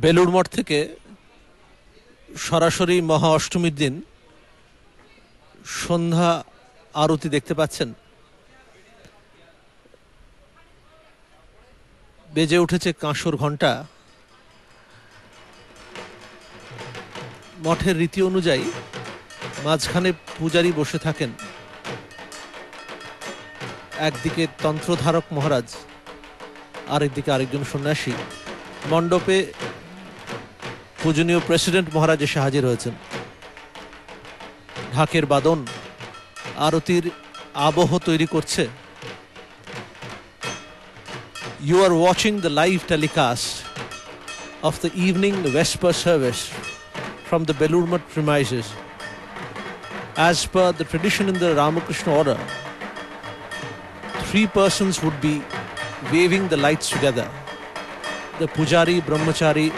বেলুড় মঠ থেকে সরাসরি মহা অষ্টমীর দিন সন্ধ্যা আরতি দেখতে পাচ্ছেন। বেজে উঠেছে কাঁসর ঘণ্টা। মঠের রীতি অনুযায়ী মাঝখানে পূজারী বসে থাকেন, একদিকে তন্ত্রধারক মহারাজ, আরেকদিকে আরেকজন সন্ন্যাসী। মণ্ডপে পূজনীয় প্রেসিডেন্ট মহারাজ এসে হাজির হয়েছেন। ঢাকের বাদন আরতির আবহ তৈরি করছে। You are watching the live telecast of the evening Vesper service from the Belur Math premises. As per the tradition in the Ramakrishna order, 3 persons would be waving the lights together. The Pujari Brahmachari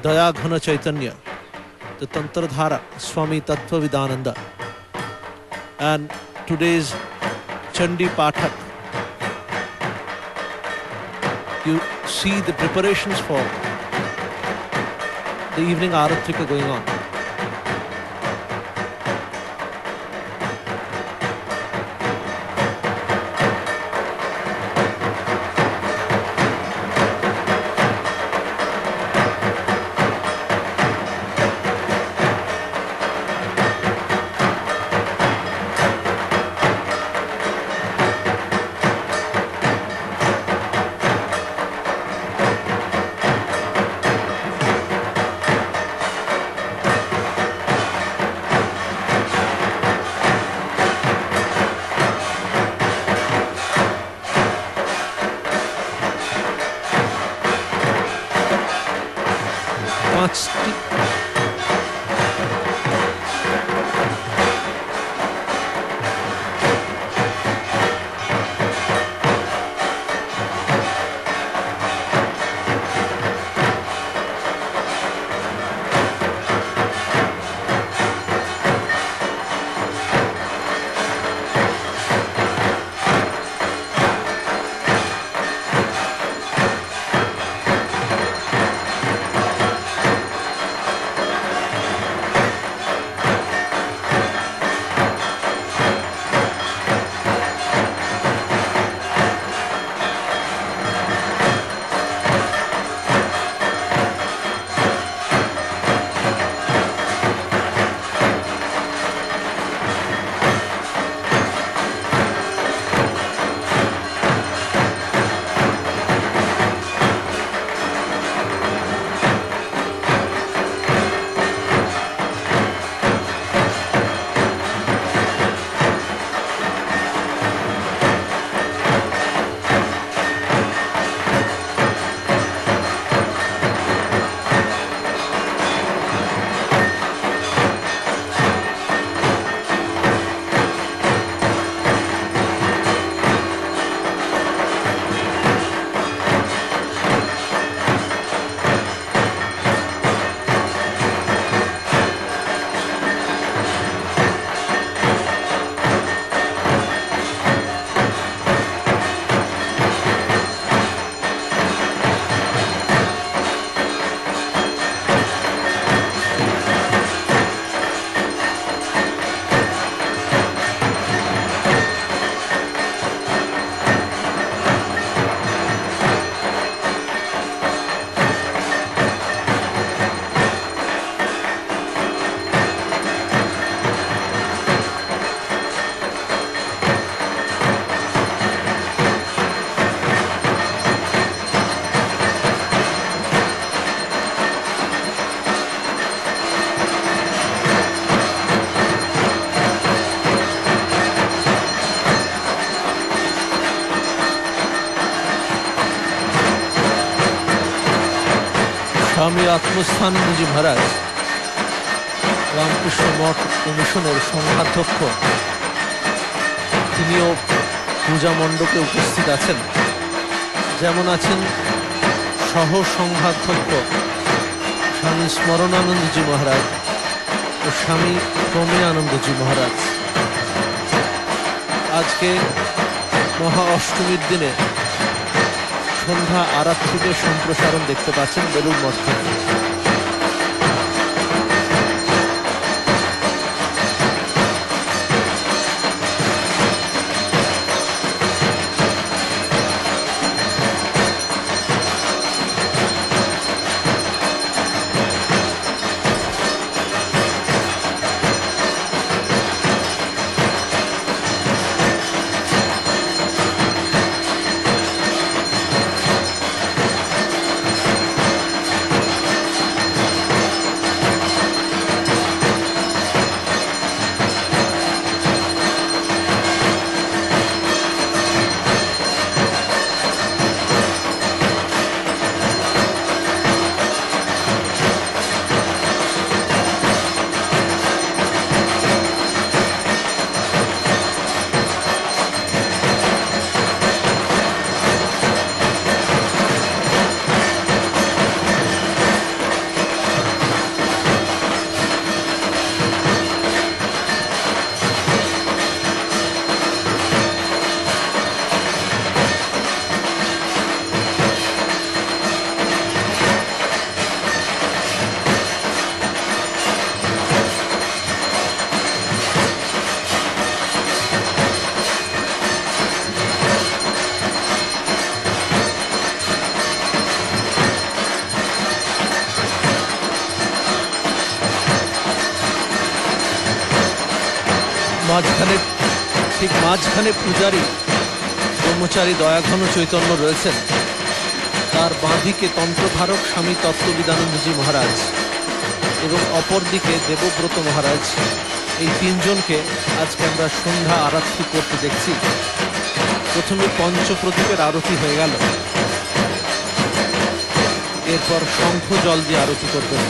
Dayaghana Chaitanya, the Tantradhara Swami Tattva Vidananda, and today's Chandi Pathak. You see the preparations for the evening Aratrika going on. স্বামী আত্মস্থানন্দজি মহারাজ রামকৃষ্ণ মঠ কমিশনের সংঘাধ্যক্ষ, তিনিও পূজা মণ্ডপে উপস্থিত আছেন। যেমন আছেন সহ সংঘাধ্যক্ষ স্বামী স্মরণানন্দজি মহারাজ ও স্বামী প্রমেয়ানন্দজি মহারাজ। আজকে মহা অষ্টমীর দিনে সন্ধ্যা আরাত্রিদের সম্প্রসারণ দেখতে পাচ্ছেন বেলুড় মঠ থেকে। ঠিক মাঝখানে পূজারী ব্রহ্মচারী দয়াঘন চৈতন্য রয়েছেন, তার বাঁদিকে তন্ত্রধারক স্বামী তত্ত্ববিদানন্দজি মহারাজ এবং অপর দিকে দেবব্রত মহারাজ। এই তিনজনকে আজকে আমরা সন্ধ্যা আরাত্রি করতে দেখছি। প্রথমে পঞ্চপ্রদীপের আরতি হয়ে গেল, এরপর শঙ্খ জল দিয়ে আরতি করবেন।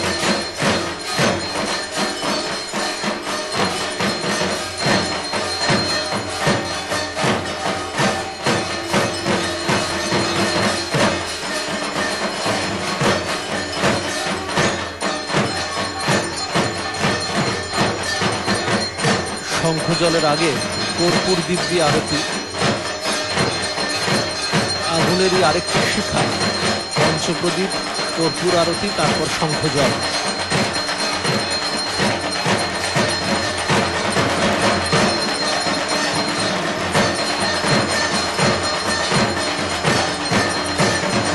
শঙ্খ জলের আগে কর্পূর দীপ দিয়ে আরতি, আগুনেরই আরেকটি শিখা, পঞ্চপ্রদীপ, কর্পূর আরতি, তারপর শঙ্খ জল।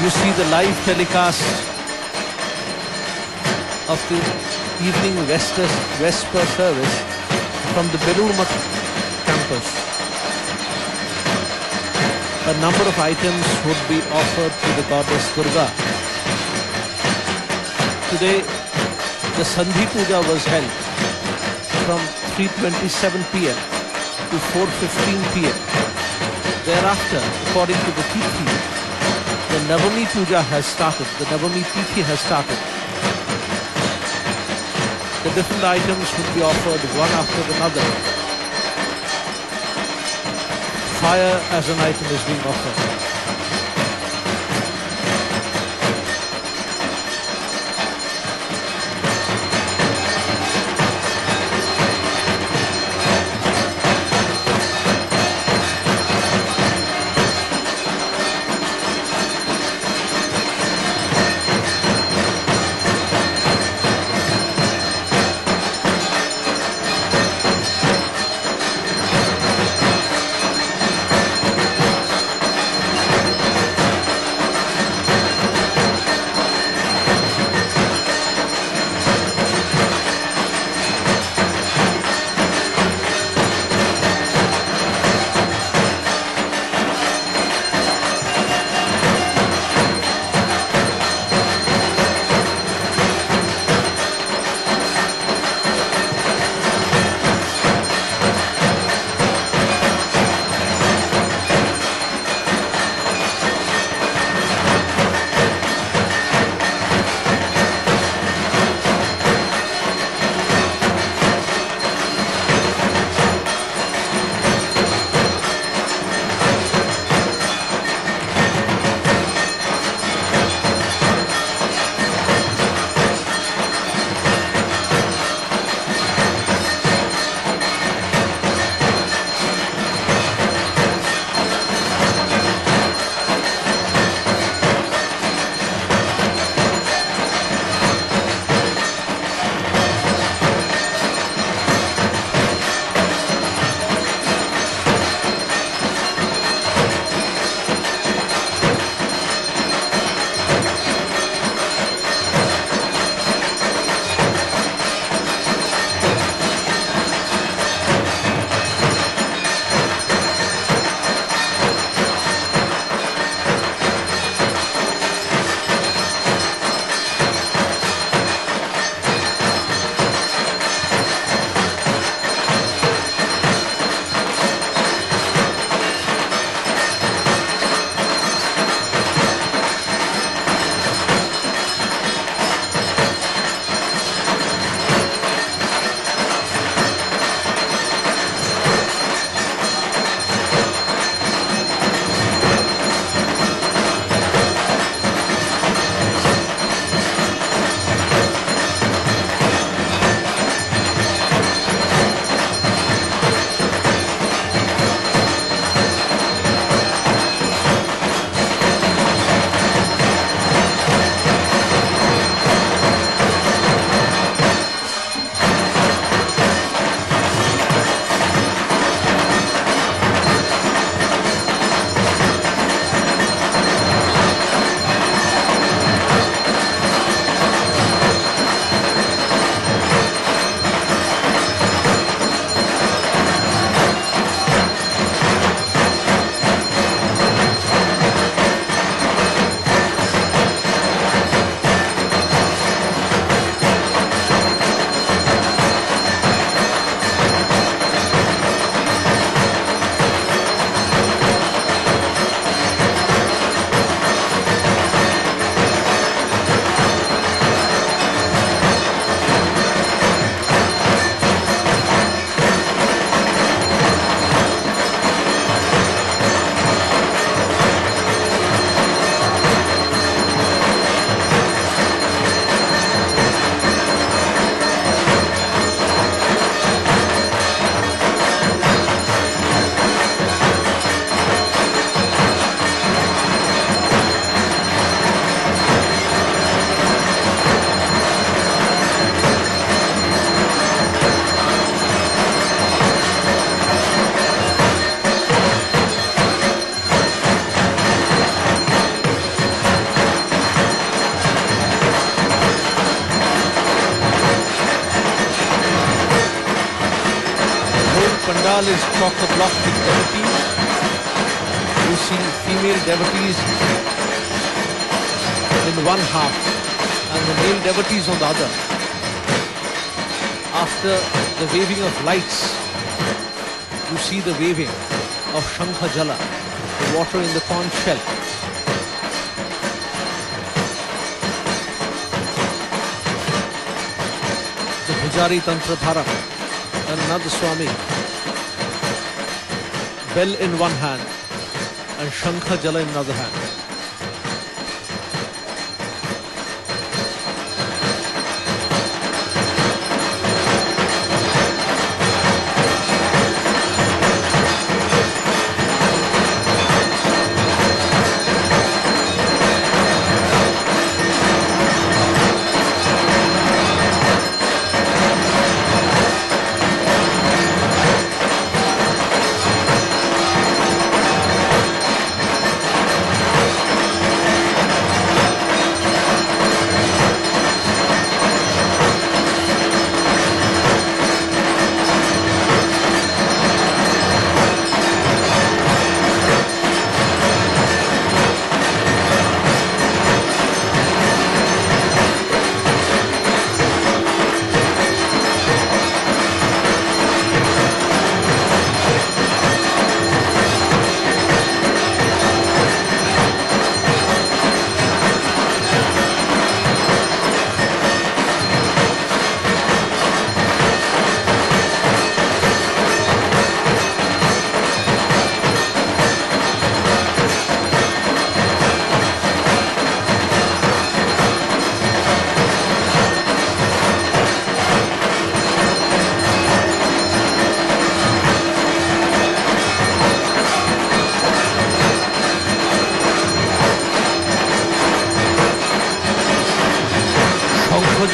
You see the live telecast of the evening Vesper service from the Belur Math campus. A number of items would be offered to the goddess Durga. Today, the Sandhi Puja was held from 3:27 p.m. to 4:15 p.m. Thereafter, according to the Tithi, the Navami Puja has started. The Navami Tithi has started. The different items would be offered one after another. Fire as an item is being offered. Pandal is chock-a-block with devotees. You see female devotees in one half and the male devotees on the other. After the waving of lights, you see the waving of Shankha Jala, the water in the conch shell. The Bhujari Tantra Dhara and Nand Swami, bell in one hand and Shankha Jala in another hand.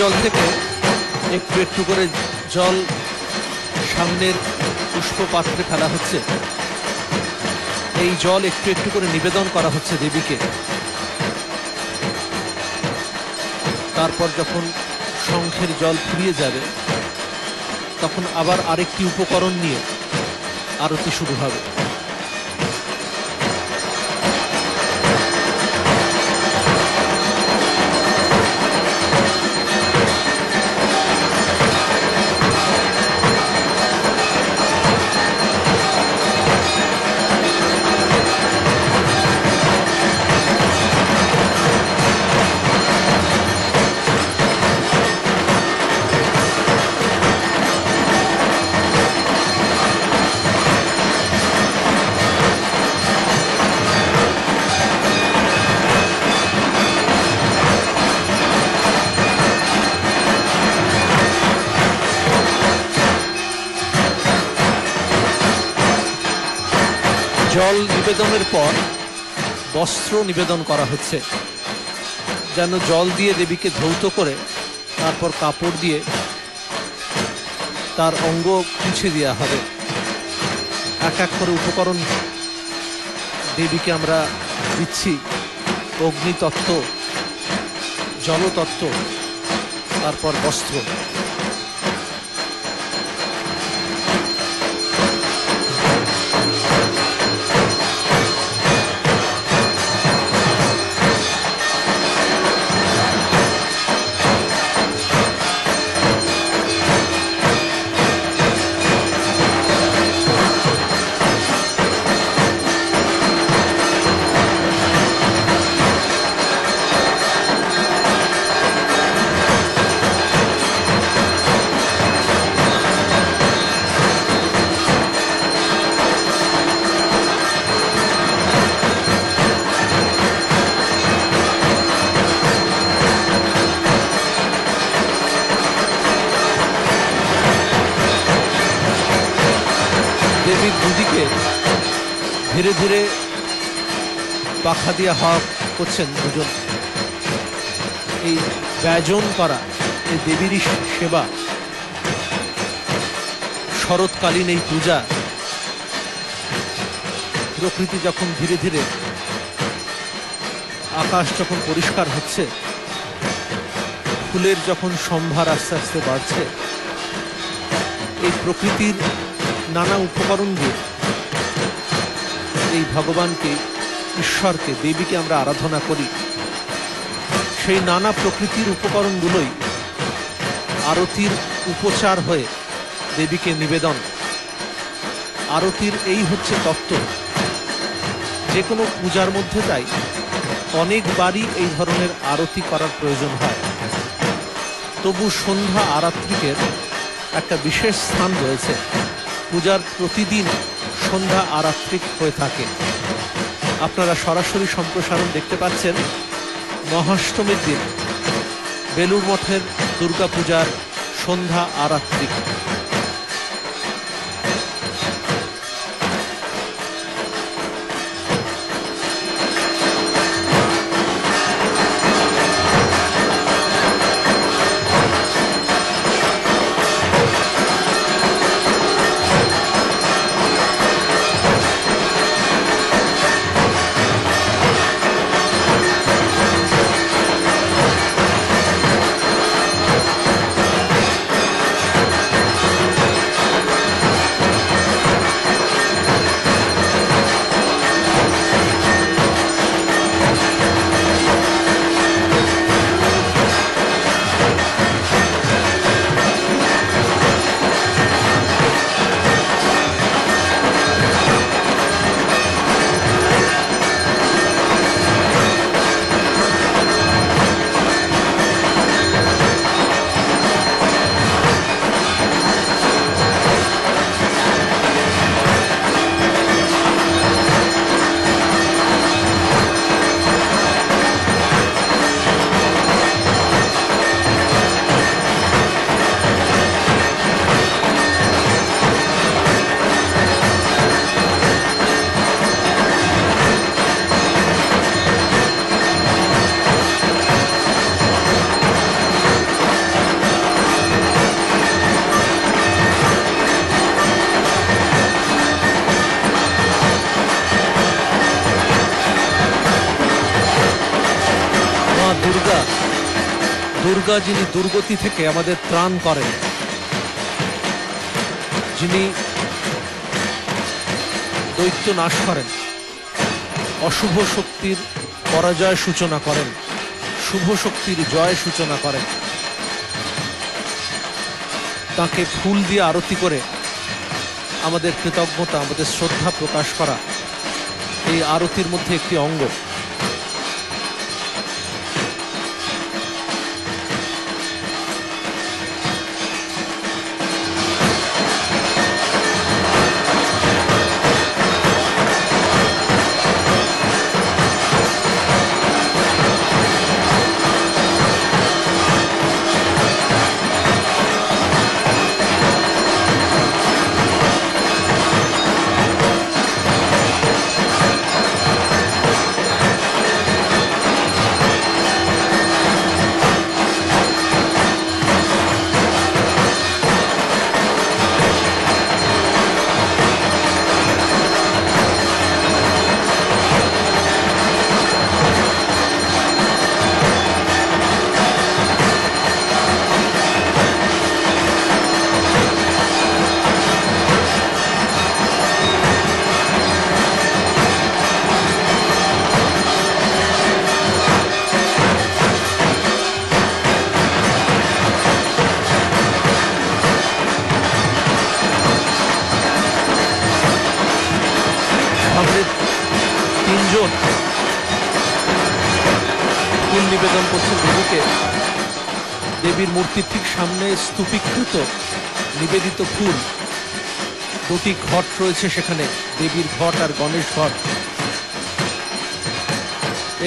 জল থেকে একটু একটু করে জল সামনের পুষ্প পাত্রে ফেলা হচ্ছে। এই জল একটু একটু করে নিবেদন করা হচ্ছে দেবীকে। তারপর যখন শঙ্খের জল ফুরিয়ে যাবে তখন আবার আরেকটি উপকরণ নিয়ে আরতি শুরু হবে। জল নিবেদনের পর বস্ত্র নিবেদন করা হচ্ছে, যেন জল দিয়ে দেবীকে ধৌত করে তারপর কাপড় দিয়ে তার অঙ্গ মুছে দেওয়া হবে। এক এক করে উপকরণ দেবীকে আমরা দিচ্ছি। অগ্নিতত্ত্ব, জলতত্ত্ব, তারপর বস্ত্র। দেবীর দুদিকে ধীরে ধীরে পাখা দিয়ে হাওয়া করছেন দুজন। এই ব্যজন করা, এই দেবীরই সেবা, শরৎকালীন এই পূজা, প্রকৃতি যখন ধীরে ধীরে, আকাশ যখন পরিষ্কার হচ্ছে, ফুলের যখন সম্ভার আস্তে আস্তে বাড়ছে, এই প্রকৃতির নানা উপকরণ দিয়ে এই ভগবানকে, ঈশ্বরকে, দেবীকে আমরা আরাধনা করি। সেই নানা প্রকৃতির উপকরণগুলোই আরতির উপচার হয়ে দেবীকে নিবেদন। আরতির এই হচ্ছে তত্ত্ব। যে কোনো পূজার মধ্যে তাই অনেকবারই এই ধরনের আরতি করার প্রয়োজন হয়। তবু সন্ধ্যা আরাত্রিকের একটা বিশেষ স্থান রয়েছে। পূজার প্রতিদিন সন্ধ্যা আরাত্রিক হয়ে থাকে। আপনারা সরাসরি সম্প্রসারণ দেখতে পাচ্ছেন মহাষ্টমীর দিন বেলুড় মঠের দুর্গাপূজার সন্ধ্যা আরাত্রিক। দুর্গা যিনি দুর্গতি থেকে আমাদের ত্রাণ করেন, যিনি দৈত্য নাশ করেন, অশুভ শক্তির পরাজয় সূচনা করেন, শুভ শক্তির জয় সূচনা করেন, তাকে ফুল দিয়ে আরতি করে আমাদের কৃতজ্ঞতা, আমাদের শ্রদ্ধা প্রকাশ করা এই আরতির মধ্যে একটি অঙ্গ। তিনজন ফুল নিবেদন করছেন দেবীকে। দেবীর মূর্তির ঠিক সামনে স্তূপীকৃত নিবেদিত ফুল, দুটি ঘট রয়েছে সেখানে, দেবীর ঘট আর গণেশ ঘট।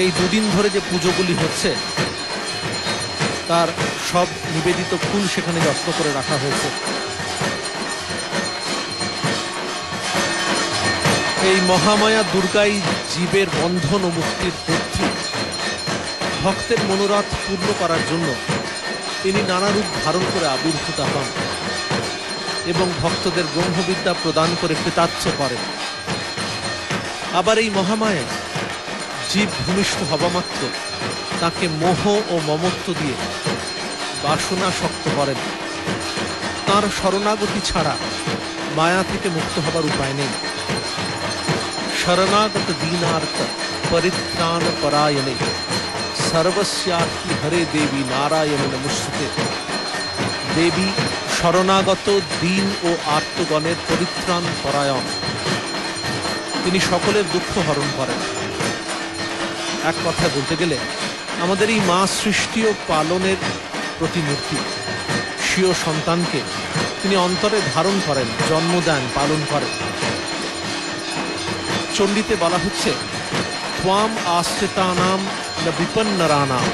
এই দুদিন ধরে যে পুজোগুলি হচ্ছে তার সব নিবেদিত ফুল সেখানে যত্ন করে রাখা হয়েছে। এই মহামায়া দুর্গাই জীবের বন্ধন ও মুক্তির বুদ্ধি। ভক্তের মনোরথ পূর্ণ করার জন্য তিনি নানা রূপ ধারণ করে আবির্ভূত হন এবং ভক্তদের ব্রহ্মবিদ্যা প্রদান করে কৃতার্থ করেন। আবার এই মহামায়া জীব ভূমিষ্ঠ হবা মাত্র তাকে মোহ ও মমত্ব দিয়ে বাসনা শক্ত করেন। তার শরণাগতি ছাড়া মায়া থেকে মুক্ত হবার উপায় নেই। শরণাগত দীনার্ত পরিত্রাণ পরায়ণে সর্বস্যার্থী হরে দেবী নারায়ণ নমস্তুতে। দেবী শরণাগত দীন ও আর্তগণের পরিত্রাণ পরায়ণ, তিনি সকলের দুঃখ হরণ করেন। এক কথায় বলতে গেলে আমাদের এই মা সৃষ্টি ও পালনের প্রতিমূর্তি। স্বীয় সন্তানকে তিনি অন্তরে ধারণ করেন, জন্ম দেন, পালন করেন। চণ্ডীতে বলা হচ্ছে, ত্বাম আশ্রিতানাম ন বিপন্নরানাম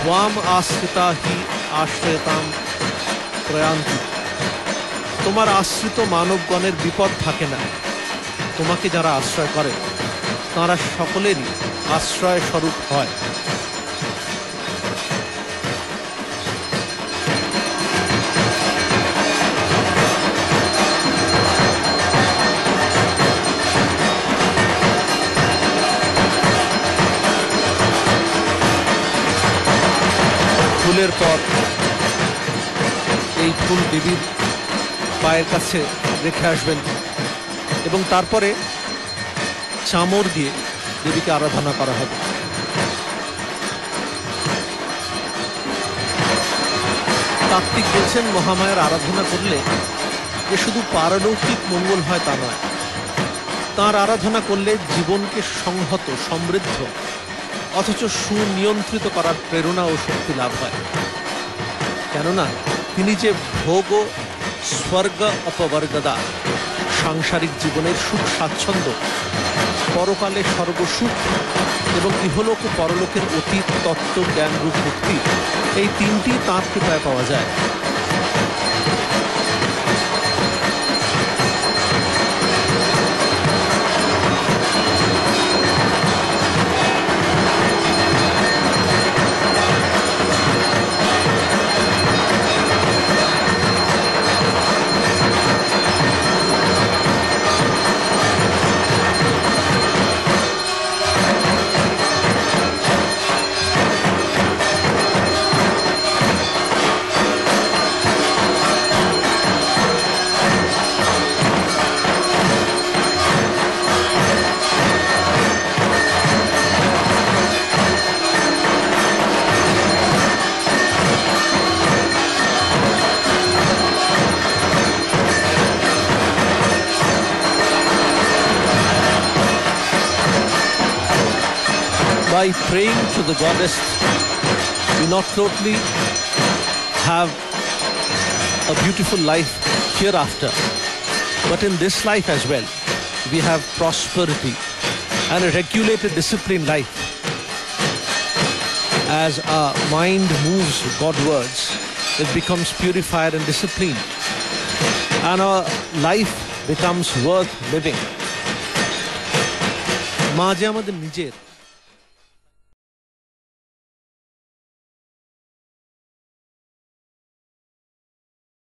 ত্বাম আশ্রিতা হি আশ্রয়তাম প্রয়ান্তি। তোমার আশ্রিত মানবগণের বিপদ থাকে না, তোমাকে যারা আশ্রয় করে তারা সকলেরই আশ্রয় স্বরূপ হয়। ফুলের পর এই ফুল দেবীর পায়ের কাছে রেখে আসবেন এবং তারপরে চামর দিয়ে দেবীকে আরাধনা করা হবে। তাত্ত্বিক বলছেন, মহামায়ার আরাধনা করলে যে শুধু পারলৌকিক মঙ্গল হয় তা নয়, তাঁর আরাধনা করলে জীবনকে সংহত, সমৃদ্ধ অথচ সুনিয়ন্ত্রিত করার প্রেরণা ও শক্তি লাভ হয়। কেননা তিনি যে ভোগ ও স্বর্গ অপবর্গদা, সাংসারিক জীবনের সুখ স্বাচ্ছন্দ্য, পরকালে সর্বসুখ এবং ইহলোক ও পরলোকের অতীত তত্ত্ব জ্ঞান রূপ মুক্তি, এই তিনটি তাঁর কৃপায় পাওয়া যায়। By praying to the goddess, we not only have a beautiful life hereafter, but in this life as well, we have prosperity and a regulated, disciplined life. As our mind moves Godwards, it becomes purified and disciplined, and our life becomes worth living. মা যে আমাদের নিজের,